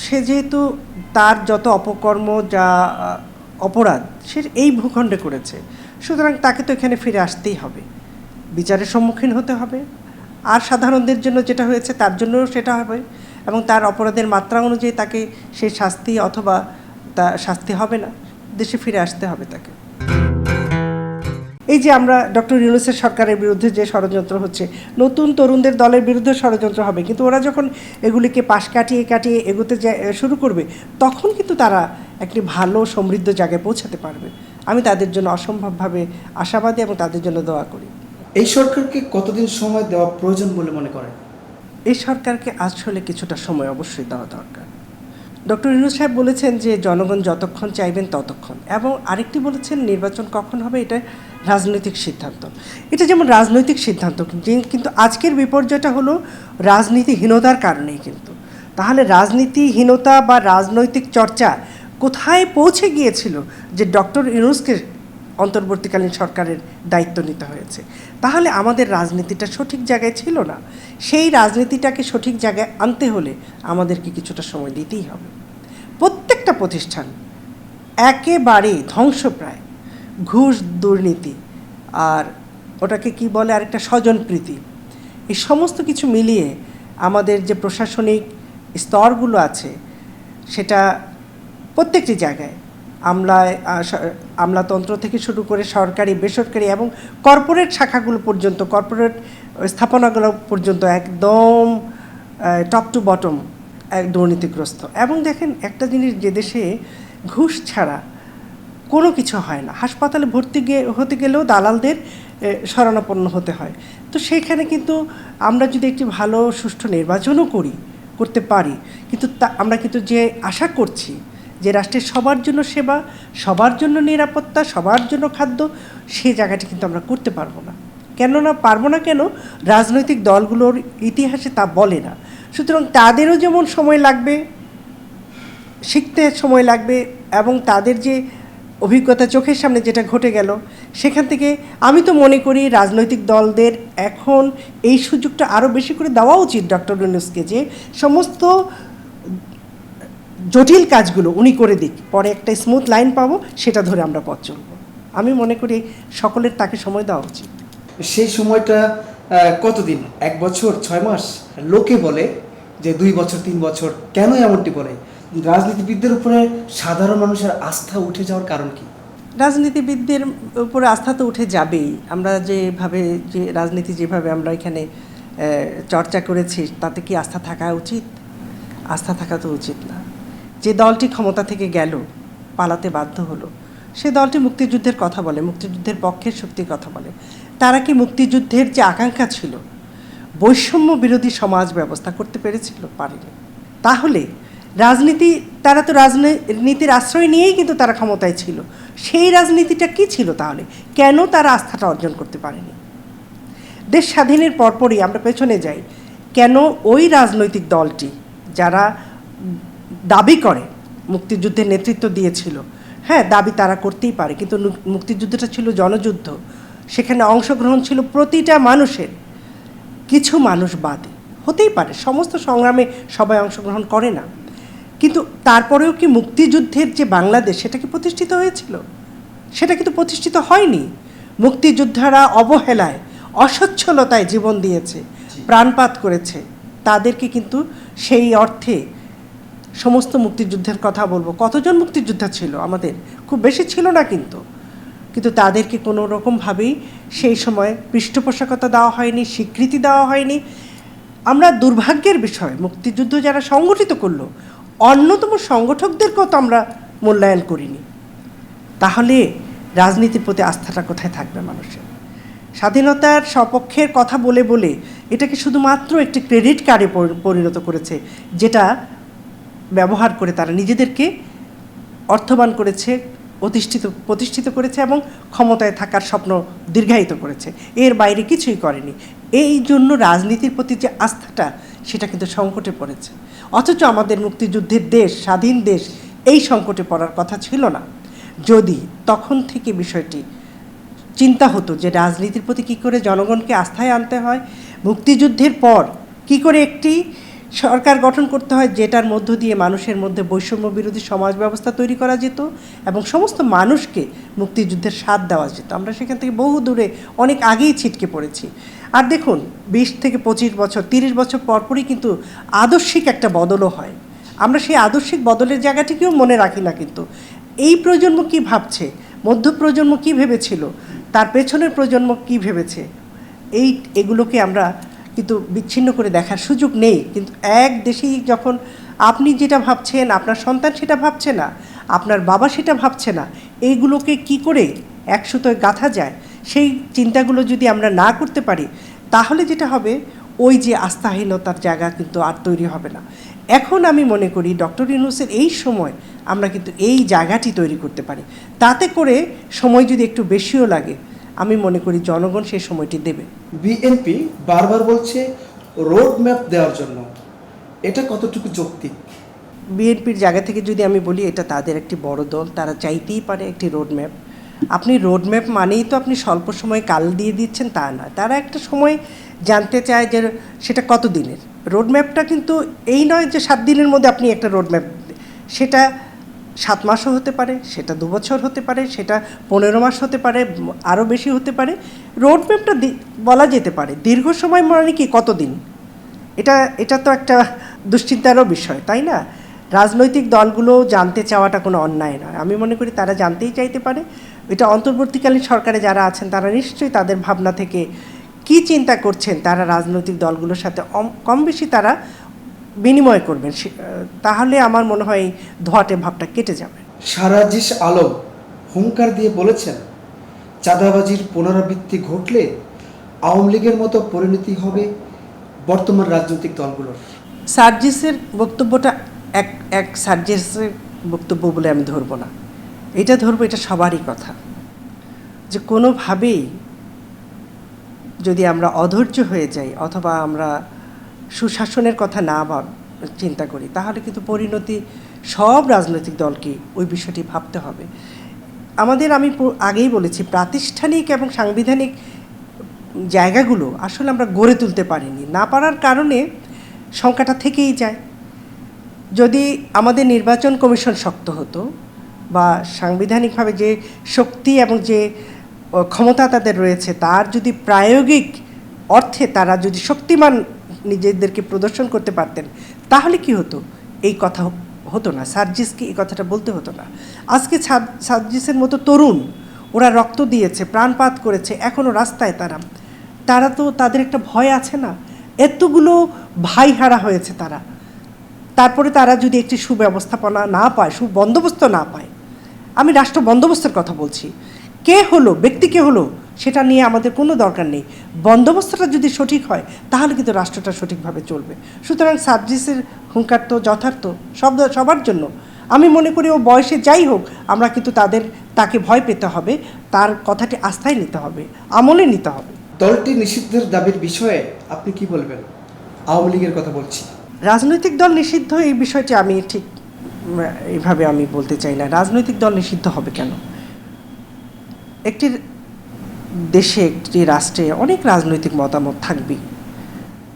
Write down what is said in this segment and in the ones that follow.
সে যেহেতু তার যত অপকর্ম যা অপরাধ সে এই ভূখণ্ডে করেছে, সুতরাং তাকে তো এখানে ফিরে আসতেই হবে, বিচারের সম্মুখীন হতে হবে। আর সাধারণদের জন্য যেটা হয়েছে তার জন্যও সেটা হবে, এবং তার অপরাধের মাত্রা অনুযায়ী তাকে সেই শাস্তি অথবা তা শাস্তি হবে না, দেশে ফিরে আসতে হবে তাকে। এই যে আমরা ডক্টর ইউনূসের সরকারের বিরুদ্ধে যে ষড়যন্ত্র হচ্ছে, নতুন তরুণদের দলের বিরুদ্ধে ষড়যন্ত্র হবে, কিন্তু ওরা যখন এগুলিকে পাশ কাটিয়ে কাটিয়ে এগোতে শুরু করবে, তখন কিন্তু তারা একটি ভালো সমৃদ্ধ জায়গায় পৌঁছাতে পারবে। আমি তাদের জন্য অসম্ভবভাবে আশাবাদী এবং তাদের জন্য দোয়া করি। এই সরকারকে কতদিন সময় দেওয়া প্রয়োজন বলে মনে করেন? এই সরকারকে আসলে কিছুটা সময় অবশ্যই দেওয়া দরকার। ডক্টর ইউনূস সাহেব বলেছেন যে জনগণ যতক্ষণ চাইবেন ততক্ষণ, এবং আরেকটি বলেছেন নির্বাচন কখন হবে এটা রাজনৈতিক সিদ্ধান্ত। এটা যেমন রাজনৈতিক সিদ্ধান্ত, কিন্তু আজকের বিপর্যয়টা হলো রাজনীতিহীনতার কারণেই। কিন্তু তাহলে রাজনীতিহীনতা বা রাজনৈতিক চর্চা কোথায় পৌঁছে গিয়েছিল যে ডক্টর ইউনূসকে অন্তর্বর্তীকালীন সরকারের দায়িত্ব নিতে হয়েছে? তাহলে আমাদের রাজনীতিটা সঠিক জায়গায় ছিল না। সেই রাজনীতিটাকে সঠিক জায়গায় আনতে হলে আমাদেরকে কিছুটা সময় দিতেই হবে। প্রত্যেকটা প্রতিষ্ঠান একেবারে ধ্বংসপ্রায়, ঘুষ, দুর্নীতি, আর ওটাকে কি বলে আরেকটা স্বজনপ্রীতি, এই সমস্ত কিছু মিলিয়ে আমাদের যে প্রশাসনিক স্তরগুলো আছে সেটা প্রত্যেকটি জায়গায় আমলাতন্ত্র থেকে শুরু করে সরকারি, বেসরকারি এবং কর্পোরেট শাখাগুলো পর্যন্ত, কর্পোরেট স্থাপনাগুলো পর্যন্ত একদম টপ টু বটম দুর্নীতিগ্রস্ত। এবং দেখেন একটা জিনিস, যে দেশে ঘুষ ছাড়া কোনো কিছু হয় না, হাসপাতালে ভর্তি হতে গেলেও দালালদের শরণাপন্ন হতে হয়। তো সেইখানে কিন্তু আমরা যদি একটি ভালো সুষ্ঠু নির্বাচনও করতে পারি, কিন্তু আমরা কিন্তু যে আশা করছি যে রাষ্ট্রের সবার জন্য সেবা, সবার জন্য নিরাপত্তা, সবার জন্য খাদ্য, সেই জায়গাটি কিন্তু আমরা করতে পারবো না। পারবো না কেন? রাজনৈতিক দলগুলোর ইতিহাসে তা বলে না। সুতরাং তাদেরও যেমন সময় লাগবে, শিখতে সময় লাগবে, এবং তাদের যে অভিজ্ঞতা চোখের সামনে যেটা ঘটে গেল সেখান থেকে আমি তো মনে করি রাজনৈতিক দলদের এখন এই সুযোগটা আরও বেশি করে দেওয়া উচিত ডক্টর ইউনূসকে, যে সমস্ত জটিল কাজগুলো উনি করে দিক, পরে একটা স্মুথ লাইন পাবো, সেটা ধরে আমরা পথ চলব। আমি মনে করি সকলের তাকে সময় দেওয়া উচিত। সেই সময়টা কতদিন? 1 বছর, 6 মাস? লোকে বলে যে 2 বছর, 3 বছর। কেন এমনটি বলে? রাজনীতিবিদদের উপরে সাধারণ মানুষের আস্থা উঠে যাওয়ার কারণ কি? রাজনীতিবিদদের উপরে আস্থা তো উঠে যাবেই। আমরা যে রাজনীতি যেভাবে আমরা এখানে চর্চা করেছি, তাতে কি আস্থা থাকা উচিত? আস্থা থাকা তো উচিত না। যে দলটি ক্ষমতা থেকে গেল, পালাতে বাধ্য হলো, সে দলটি মুক্তিযুদ্ধের কথা বলে, মুক্তিযুদ্ধের পক্ষের শক্তির কথা বলে। তারা কি মুক্তিযুদ্ধের যে আকাঙ্ক্ষা ছিল, বৈষম্য বিরোধী সমাজ ব্যবস্থা করতে পেরেছিল? পারেনি। তাহলে তারা তো রাজনীতির আশ্রয় নিয়েই কিন্তু তারা ক্ষমতায় ছিল। সেই রাজনীতিটা কি ছিল তাহলে? কেন তারা আস্থাটা অর্জন করতে পারেনি? দেশ স্বাধীনের পরপরই আমরা পেছনে যাই, কেন ওই রাজনৈতিক দলটি যারা দাবি করে মুক্তিযুদ্ধের নেতৃত্ব দিয়েছিল, হ্যাঁ দাবি তারা করতেই পারে, কিন্তু মুক্তিযুদ্ধটা ছিল জনযুদ্ধ, সেখানে অংশগ্রহণ ছিল প্রতিটা মানুষের, কিছু মানুষ বাদে। হতেই পারে সমস্ত সংগ্রামে সবাই অংশগ্রহণ করে না, কিন্তু তারপরেও কি মুক্তিযুদ্ধের যে বাংলাদেশ সেটা কি প্রতিষ্ঠিত হয়েছিল? সেটা কিন্তু প্রতিষ্ঠিত হয়নি। মুক্তিযোদ্ধারা অবহেলায়, অসচ্ছলতায় জীবন দিয়েছে, প্রাণপাত করেছে। তাদেরকে কিন্তু সেই অর্থে সমস্ত মুক্তিযুদ্ধের কথা বলবো, কতজন মুক্তিযোদ্ধা ছিল আমাদের? খুব বেশি ছিল না, কিন্তু তাদেরকে কোনো রকমভাবেই সেই সময় পৃষ্ঠপোষকতা দেওয়া হয়নি, স্বীকৃতি দেওয়া হয়নি। আমরা দুর্ভাগ্যের বিষয়, মুক্তিযুদ্ধ যারা সংগঠিত করলো, অন্যতম সংগঠকদেরকেও তো আমরা মূল্যায়ন করিনি। তাহলে রাজনীতির প্রতি আস্থাটা কোথায় থাকবে মানুষের? স্বাধীনতার সপক্ষের কথা বলে বলে এটাকে শুধুমাত্র একটি ক্রেডিট কার্ডে পরিণত করেছে, যেটা ব্যবহার করে তারা নিজেদেরকে অর্থবান করেছে, প্রতিষ্ঠিত করেছে এবং ক্ষমতায় থাকার স্বপ্ন দীর্ঘায়িত করেছে। এর বাইরে কিছুই করেনি। এই জন্য রাজনীতির প্রতি যে আস্থাটা, সেটা কিন্তু সংকটে পড়েছে। অথচ আমাদের মুক্তিযুদ্ধের দেশ, স্বাধীন দেশ, এই সংকটে পড়ার কথা ছিল না, যদি তখন থেকে বিষয়টি চিন্তা হতো যে রাজনীতির প্রতি কী করে জনগণকে আস্থায় আনতে হয়, মুক্তিযুদ্ধের পর কী করে একটি সরকার গঠন করতে হয় যেটার মধ্য দিয়ে মানুষের মধ্যে বৈষম্য বিরোধী সমাজ ব্যবস্থা তৈরি করা যেত এবং সমস্ত মানুষকে মুক্তিযুদ্ধের স্বাদ দেওয়া যেত। আমরা সেখান থেকে বহু দূরে অনেক আগেই ছিটকে পড়েছি। আর দেখুন 20 থেকে 25 বছর 30 বছর পরপরই কিন্তু আদর্শিক একটা বদলও হয়। আমরা সেই আদর্শিক বদলের জায়গাটিকেও মনে রাখি না। কিন্তু এই প্রজন্ম কি ভাবছে, মধ্য প্রজন্ম কি ভেবেছিল, তার পেছনের প্রজন্ম কি ভেবেছে, এগুলোকে আমরা কিন্তু বিচ্ছিন্ন করে দেখার সুযোগ নেই। কিন্তু এক দেশেই যখন আপনি যেটা ভাবছেন আপনার সন্তান সেটা ভাবছে না, আপনার বাবা সেটা ভাবছে না, এইগুলোকে কি করে এক সুতোয় গাঁথা যায়, সেই চিন্তাগুলো যদি আমরা না করতে পারি তাহলে যেটা হবে ওই যে আস্থাহীনতার জায়গা কিন্তু আর তৈরি হবে না। এখন আমি মনে করি ডক্টর ইউনূসের এই সময় আমরা কিন্তু এই জায়গাটি তৈরি করতে পারি। তাতে করে সময় যদি একটু বেশিও লাগে আমি মনে করি জনগণ সেই সময়টি দেবে। বিএনপি বারবার বলছে রোড ম্যাপ দেওয়ার জন্য, এটা কতটুকু যৌক্তিক? বিএনপির জায়গা থেকে যদি আমি বলি এটা তাদের একটি বড় দল, তারা চাইতেই পারে একটি রোড ম্যাপ। আপনি রোড ম্যাপ মানেই তো আপনি স্বল্প সময় কাল দিয়ে দিচ্ছেন তা নয়, তারা একটা সময় জানতে চায় যে সেটা কত দিনের। রোড ম্যাপটা কিন্তু এই নয় যে 7 দিনের মধ্যে আপনি একটা রোড ম্যাপ, সেটা 7 মাসও হতে পারে, সেটা 2 বছর হতে পারে, সেটা 15 মাস হতে পারে, আরও বেশি হতে পারে। রোড ম্যাপটা বলা যেতে পারে, দীর্ঘ সময় মানে কি কতদিন, এটা তো একটা দুশ্চিন্তারও বিষয়, তাই না? রাজনৈতিক দলগুলো জানতে চাওয়াটা কোনো অন্যায় নয়, আমি মনে করি তারা জানতেই চাইতে পারে। এটা অন্তর্বর্তীকালীন সরকারে যারা আছেন তারা নিশ্চয়ই তাদের ভাবনা থেকে কি চিন্তা করছেন তারা রাজনৈতিক দলগুলোর সাথে কম বেশি তারা বিনিময় করবেন, তাহলে আমার মনে হয় ধোঁয়াটে ভাবটা কেটে যাবে। সারাজিস আলম হুঙ্কার দিয়ে বলেছেন চাঁদাবাজির পুনরাবৃত্তি ঘটলে আওয়ামী লীগের মতো পরিণতি হবে বর্তমান রাজনৈতিক দলগুলোর। সার্জিসের বক্তব্যটা এক সার্জিসের বক্তব্য বলে আমি ধরবো না, এটা ধরবো এটা সবারই কথা, যে কোনোভাবেই যদি আমরা অধৈর্য হয়ে যাই অথবা আমরা সুশাসনের কথা না চিন্তা করি তাহলে কিন্তু পরিণতি সব রাজনৈতিক দলকে ওই বিষয়টি ভাবতে হবে। আমাদের আমি আগেই বলেছি প্রাতিষ্ঠানিক এবং সাংবিধানিক জায়গাগুলো আসলে আমরা গড়ে তুলতে পারিনি, না পারার কারণে সংখ্যাটা থেকেই যায়। যদি আমাদের নির্বাচন কমিশন শক্ত হতো বা সাংবিধানিকভাবে যে শক্তি এবং যে ক্ষমতা তাদের রয়েছে তার যদি প্রায়োগিক অর্থে তারা যদি শক্তিমান নিজেদেরকে প্রদর্শন করতে পারতেন তাহলে কি হতো, এই কথা হতো না, সার্জিসকে এই কথাটা বলতে হতো না। আজকে সার্জিসের মতো তরুণ, ওরা রক্ত দিয়েছে, প্রাণপাত করেছে, এখনও রাস্তায় তারা তো তাদের একটা ভয় আছে না, এতগুলো ভাই হারা হয়েছে তারা, তারপরে তারা যদি একটি সুব্যবস্থাপনা না পায়, সুবন্দোবস্ত না পায়, আমি রাষ্ট্র বন্দোবস্তের কথা বলছি, কে হলো ব্যক্তি কে হলো সেটা নিয়ে আমাদের কোনো দরকার নেই, বন্দোবস্তটা যদি সঠিক হয় তাহলে কিন্তু রাষ্ট্রটা সঠিকভাবে চলবে। সুতরাং সার্জিসের হুঙ্কার তো যথার্থ সবার জন্য। আমি মনে করি ও বয়সে যাই হোক আমরা কিন্তু তাকে ভয় পেতে হবে, তার কথাটি আস্থায় নিতে হবে, আমলে নিতে হবে। দলটি নিষিদ্ধের দাবির বিষয়ে আপনি কি বলবেন? আওয়ামী লীগের কথা বলছি। রাজনৈতিক দল নিষিদ্ধ এই বিষয়টি আমি ঠিক এইভাবে আমি বলতে চাই না। রাজনৈতিক দল নিষিদ্ধ হবে কেন? একটি দেশে একটি রাষ্ট্রে অনেক রাজনৈতিক মতামত থাকবেই,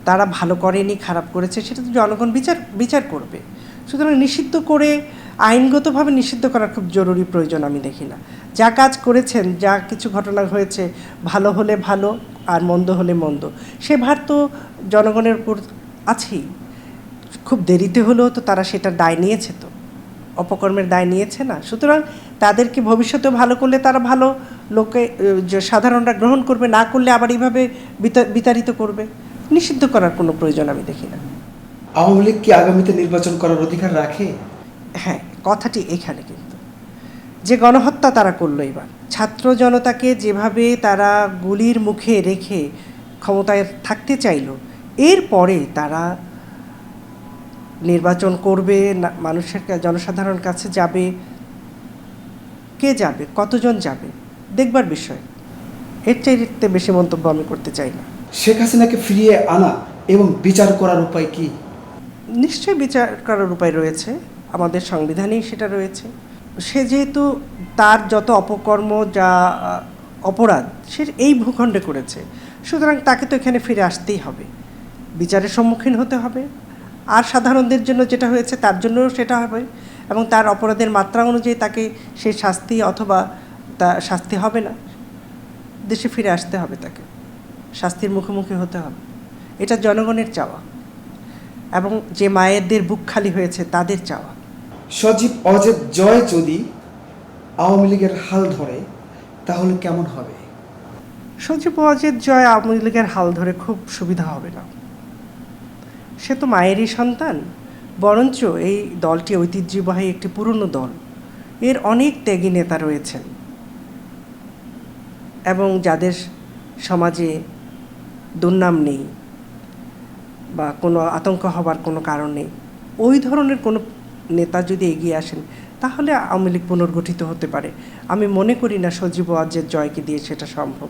তারা ভালো করেনি খারাপ করেছে সেটা তো জনগণ বিচার করবে। সুতরাং নিষিদ্ধ করে আইনগতভাবে নিষিদ্ধ করার খুব জরুরি প্রয়োজন আমি দেখি না। যা কাজ করেছেন, যা কিছু ঘটনা হয়েছে, ভালো হলে ভালো আর মন্দ হলে মন্দ, সে ভার তো জনগণের উপর আছেই। খুব দেরিতে হলেও তো তারা সেটার দায় নিয়েছে, তো অপকর্মের দায় নিয়েছে না। সুতরাং তাদেরকে ভবিষ্যতে ভালো করলে তারা ভালো লোকে সাধারণরা গ্রহণ করবে, না করলে আবার এইভাবে বিতাড়িত করবে। নিষিদ্ধ করার কোনো প্রয়োজন আমি দেখি না। আওয়ামী লীগ কি আগামীতে নির্বাচন করার অধিকার রাখে? হ্যাঁ, কথাটি এখানে কিন্তু যে গণহত্যা তারা করলো, এবার ছাত্র জনতাকে যেভাবে তারা গুলির মুখে রেখে ক্ষমতায় থাকতে চাইল, এরপরে তারা নির্বাচন করবে, মানুষের জনসাধারণের কাছে যাবে, কে যাবে, কতজন যাবে দেখবার বিষয়। এর চাইতে বেশি মন্তব্য আমি করতে চাই না। শেখ হাসিনাকে ফিরিয়ে আনা এবং বিচার করার উপায় কি? নিশ্চয়ই বিচার করার উপায় রয়েছে, আমাদের সংবিধানেই সেটা রয়েছে। সে যেহেতু তার যত অপকর্ম যা অপরাধ সে এই ভূখণ্ডে করেছে, সুতরাং তাকে তো এখানে ফিরে আসতেই হবে, বিচারের সম্মুখীন হতে হবে। আর সাধারণদের জন্য যেটা হয়েছে তার জন্যও সেটা হবে, এবং তার অপরাধের মাত্রা অনুযায়ী তাকে সেই শাস্তি অথবা তা শাস্তি হবে না, দেশে ফিরে আসতে হবে, তাকে শাস্তির মুখোমুখি হতে হবে। এটা জনগণের চাওয়া এবং যে মায়েদের বুক খালি হয়েছে তাদের চাওয়া। সজীব অজেদ জয় যদি আওয়ামী লীগের হাল ধরে তাহলে কেমন হবে? সজীব ওয়াজেদ জয় আওয়ামী লীগের হাল ধরে খুব সুবিধা হবে না। সে তো মায়েরই সন্তান, বরঞ্চ এই দলটি ঐতিহ্যবাহী একটি পুরনো দল, এর অনেক ত্যাগী নেতা রয়েছেন এবং যাদের সমাজে দুর্নাম নেই বা কোনো আতঙ্ক হবার কোনো কারণ নেই। ওই ধরনের কোনো নেতা যদি এগিয়ে আসেন তাহলে আওয়ামী লীগ পুনর্গঠিত হতে পারে। আমি মনে করি না সজীব ওয়াজেদ জয়কে দিয়ে সেটা সম্ভব।